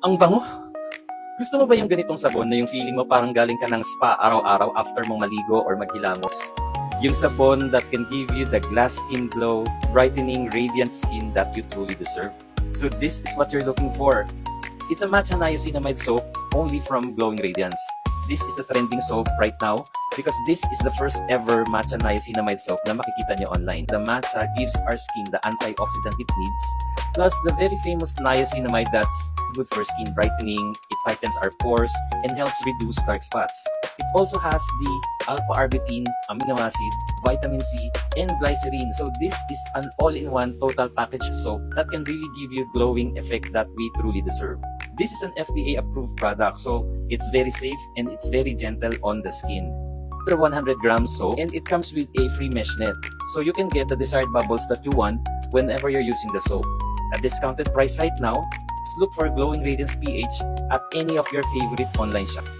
Ang bango! Gusto mo ba yung ganitong sabon na yung feeling mo parang galing ka ng spa araw-araw after mong maligo or maghilamos? Yung sabon that can give you the glass skin glow, brightening, radiant skin that you truly deserve. So this is what you're looking for. It's a matcha niacinamide soap only from Glowing Radiance. This is the trending soap right now because this is the first ever matcha niacinamide soap na makikita niyo online. The matcha gives our skin the antioxidant it needs, plus the very famous niacinamide that's good for skin brightening, it tightens our pores, and helps reduce dark spots. It also has the alpha-arbutin, amino acid, vitamin C, and glycerin. So this is an all-in-one total package soap that can really give you glowing effect that we truly deserve. This is an FDA-approved product, so it's very safe and it's very gentle on the skin. For 100 grams soap, and it comes with a free mesh net, so you can get the desired bubbles that you want whenever you're using the soap. At discounted price right now, just look for Glowing Radiance PH at any of your favorite online shops.